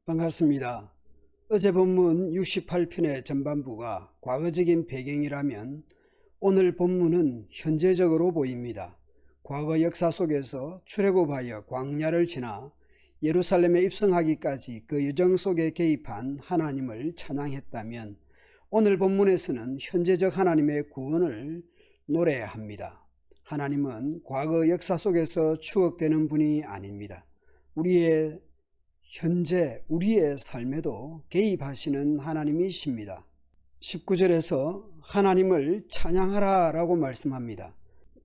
반갑습니다. 어제 본문 68편의 전반부가 과거적인 배경이라면 오늘 본문은 현재적으로 보입니다. 과거 역사 속에서 출애굽하여 광야를 지나 예루살렘에 입성하기까지 그 여정 속에 개입한 하나님을 찬양했다면 오늘 본문에서는 현재적 하나님의 구원을 노래합니다. 하나님은 과거 역사 속에서 추억되는 분이 아닙니다. 우리의 현재 우리의 삶에도 개입하시는 하나님이십니다. 19절에서 하나님을 찬양하라 라고 말씀합니다.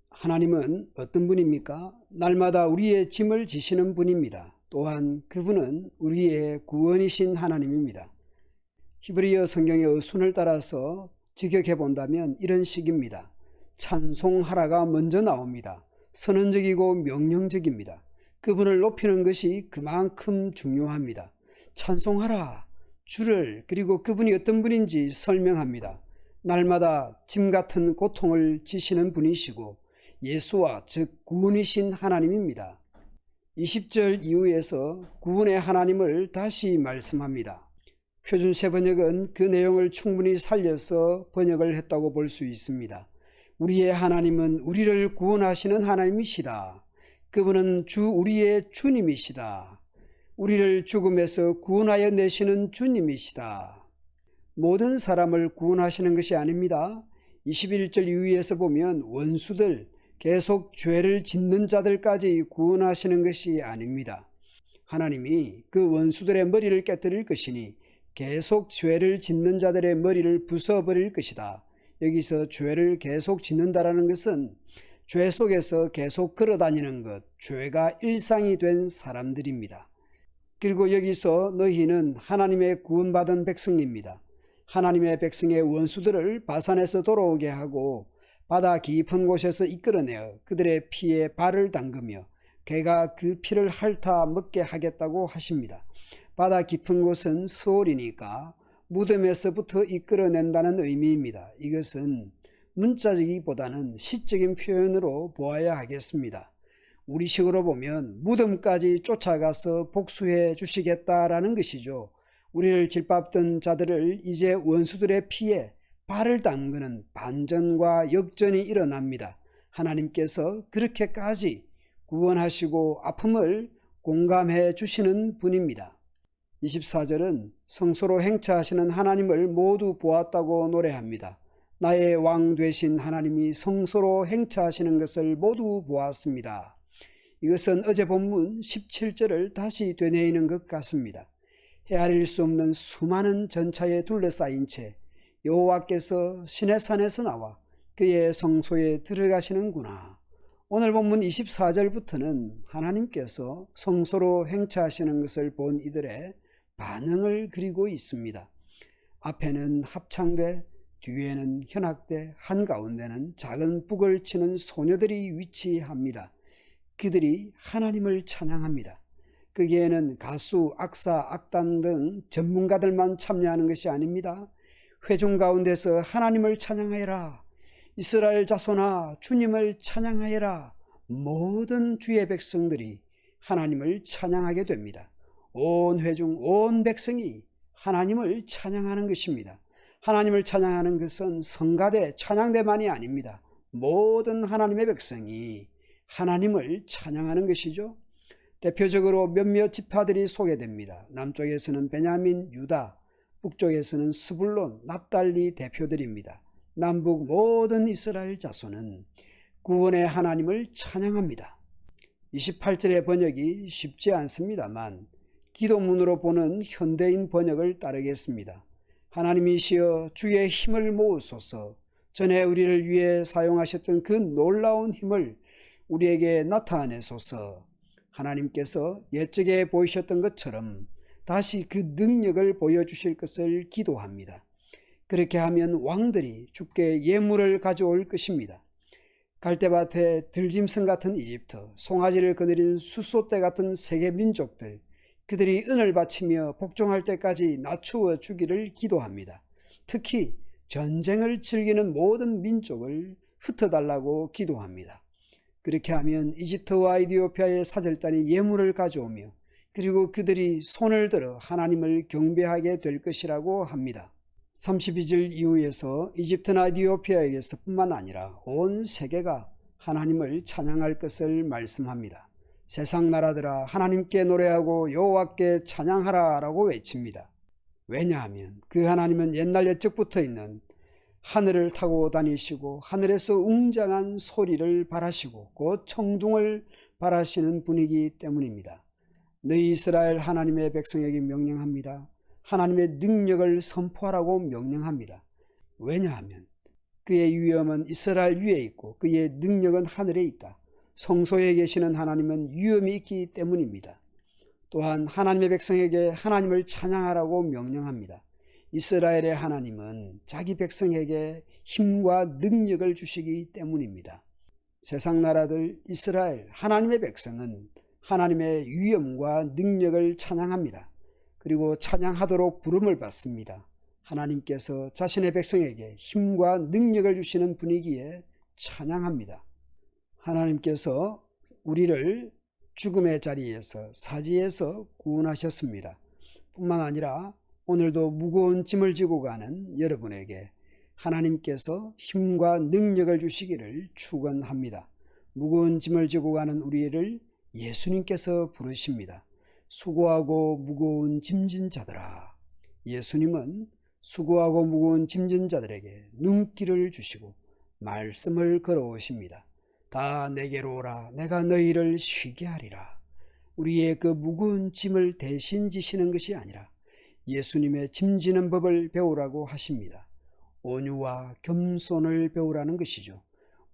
하나님은 어떤 분입니까? 날마다 우리의 짐을 지시는 분입니다. 또한 그분은 우리의 구원이신 하나님입니다. 히브리어 성경의 어순을 따라서 직역해 본다면 이런 식입니다. 찬송하라가 먼저 나옵니다. 선언적이고 명령적입니다. 그분을 높이는 것이 그만큼 중요합니다. 찬송하라 주를, 그리고 그분이 어떤 분인지 설명합니다. 날마다 짐 같은 고통을 지시는 분이시고 예수와 즉 구원이신 하나님입니다. 20절 이후에서 구원의 하나님을 다시 말씀합니다. 표준세 번역은 그 내용을 충분히 살려서 번역을 했다고 볼 수 있습니다. 우리의 하나님은 우리를 구원하시는 하나님이시다. 그분은 우리의 주님이시다. 우리를 죽음에서 구원하여 내시는 주님이시다. 모든 사람을 구원하시는 것이 아닙니다. 21절 이후에서 보면 원수들, 계속 죄를 짓는 자들까지 구원하시는 것이 아닙니다. 하나님이 그 원수들의 머리를 깨뜨릴 것이니 계속 죄를 짓는 자들의 머리를 부숴버릴 것이다. 여기서 죄를 계속 짓는다라는 것은 죄 속에서 계속 걸어다니는 것, 죄가 일상이 된 사람들입니다. 그리고 여기서 너희는 하나님의 구원받은 백성입니다. 하나님의 백성의 원수들을 바산에서 돌아오게 하고 바다 깊은 곳에서 이끌어내어 그들의 피에 발을 담그며 개가 그 피를 핥아 먹게 하겠다고 하십니다. 바다 깊은 곳은 수월이니까 무덤에서부터 이끌어낸다는 의미입니다. 이것은 문자적이보다는 시적인 표현으로 보아야 하겠습니다. 우리식으로 보면 무덤까지 쫓아가서 복수해 주시겠다라는 것이죠. 우리를 짓밟던 자들을 이제 원수들의 피에 발을 담그는 반전과 역전이 일어납니다. 하나님께서 그렇게까지 구원하시고 아픔을 공감해 주시는 분입니다. 24절은 성소로 행차하시는 하나님을 모두 보았다고 노래합니다. 나의 왕 되신 하나님이 성소로 행차하시는 것을 모두 보았습니다. 이것은 어제 본문 17절을 다시 되뇌이는 것 같습니다. 헤아릴 수 없는 수많은 전차에 둘러싸인 채 여호와께서 시내산에서 나와 그의 성소에 들어가시는구나. 오늘 본문 24절부터는 하나님께서 성소로 행차하시는 것을 본 이들의 반응을 그리고 있습니다. 앞에는 합창대, 뒤에는 현악대, 한가운데는 작은 북을 치는 소녀들이 위치합니다. 그들이 하나님을 찬양합니다. 거기에는 가수, 악사, 악단 등 전문가들만 참여하는 것이 아닙니다. 회중 가운데서 하나님을 찬양하여라, 이스라엘 자손아 주님을 찬양하여라, 모든 주의 백성들이 하나님을 찬양하게 됩니다. 온 회중, 온 백성이 하나님을 찬양하는 것입니다. 하나님을 찬양하는 것은 성가대, 찬양대만이 아닙니다. 모든 하나님의 백성이 하나님을 찬양하는 것이죠. 대표적으로 몇몇 지파들이 소개됩니다. 남쪽에서는 베냐민, 유다, 북쪽에서는 스불론, 납달리 대표들입니다. 남북 모든 이스라엘 자손은 구원의 하나님을 찬양합니다. 28절의 번역이 쉽지 않습니다만 기도문으로 보는 현대인 번역을 따르겠습니다. 하나님이시여 주의 힘을 모으소서. 전에 우리를 위해 사용하셨던 그 놀라운 힘을 우리에게 나타내소서. 하나님께서 옛적에 보이셨던 것처럼 다시 그 능력을 보여주실 것을 기도합니다. 그렇게 하면 왕들이 주께 예물을 가져올 것입니다. 갈대밭에 들짐승 같은 이집트, 송아지를 거느린 숫소떼 같은 세계 민족들, 그들이 은을 바치며 복종할 때까지 낮추어 주기를 기도합니다. 특히 전쟁을 즐기는 모든 민족을 흩어달라고 기도합니다. 그렇게 하면 이집트와 이디오피아의 사절단이 예물을 가져오며 그리고 그들이 손을 들어 하나님을 경배하게 될 것이라고 합니다. 32절 이후에서 이집트나 에티오피아에게서 뿐만 아니라 온 세계가 하나님을 찬양할 것을 말씀합니다. 세상 나라들아 하나님께 노래하고 여호와께 찬양하라 라고 외칩니다. 왜냐하면 그 하나님은 옛날 옛적부터 있는 하늘을 타고 다니시고 하늘에서 웅장한 소리를 발하시고 곧 청둥을 발하시는 분이기 때문입니다. 너희 이스라엘 하나님의 백성에게 명령합니다. 하나님의 능력을 선포하라고 명령합니다. 왜냐하면 그의 위엄은 이스라엘 위에 있고 그의 능력은 하늘에 있다. 성소에 계시는 하나님은 위엄이 있기 때문입니다. 또한 하나님의 백성에게 하나님을 찬양하라고 명령합니다. 이스라엘의 하나님은 자기 백성에게 힘과 능력을 주시기 때문입니다. 세상 나라들 이스라엘 하나님의 백성은 하나님의 위엄과 능력을 찬양합니다. 그리고 찬양하도록 부름을 받습니다. 하나님께서 자신의 백성에게 힘과 능력을 주시는 분이기에 찬양합니다. 하나님께서 우리를 죽음의 자리에서 사지에서 구원하셨습니다. 뿐만 아니라 오늘도 무거운 짐을 지고 가는 여러분에게 하나님께서 힘과 능력을 주시기를 축원합니다. 무거운 짐을 지고 가는 우리를 예수님께서 부르십니다. 수고하고 무거운 짐진 자들아. 예수님은 수고하고 무거운 짐진 자들에게 눈길을 주시고 말씀을 걸어오십니다. 다 내게로 오라. 내가 너희를 쉬게 하리라. 우리의 그 무거운 짐을 대신 지시는 것이 아니라 예수님의 짐지는 법을 배우라고 하십니다. 온유와 겸손을 배우라는 것이죠.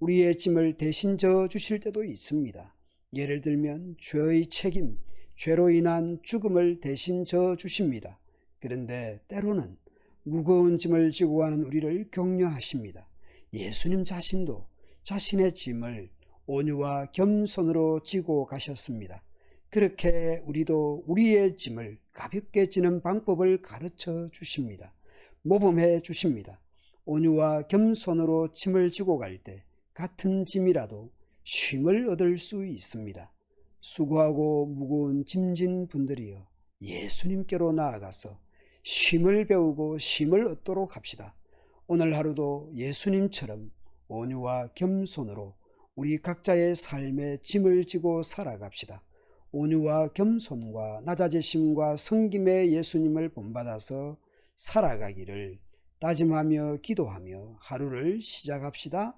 우리의 짐을 대신 져 주실 때도 있습니다. 예를 들면 죄의 책임, 죄로 인한 죽음을 대신 져 주십니다. 그런데 때로는 무거운 짐을 지고 가는 우리를 격려하십니다. 예수님 자신도 자신의 짐을 온유와 겸손으로 지고 가셨습니다. 그렇게 우리도 우리의 짐을 가볍게 지는 방법을 가르쳐 주십니다. 모범해 주십니다. 온유와 겸손으로 짐을 지고 갈 때 같은 짐이라도 쉼을 얻을 수 있습니다. 수고하고 무거운 짐진 분들이여 예수님께로 나아가서 쉼을 배우고 쉼을 얻도록 합시다. 오늘 하루도 예수님처럼 온유와 겸손으로 우리 각자의 삶의 짐을 지고 살아갑시다. 온유와 겸손과 낮아지심과 섬김의 예수님을 본받아서 살아가기를 다짐하며 기도하며 하루를 시작합시다.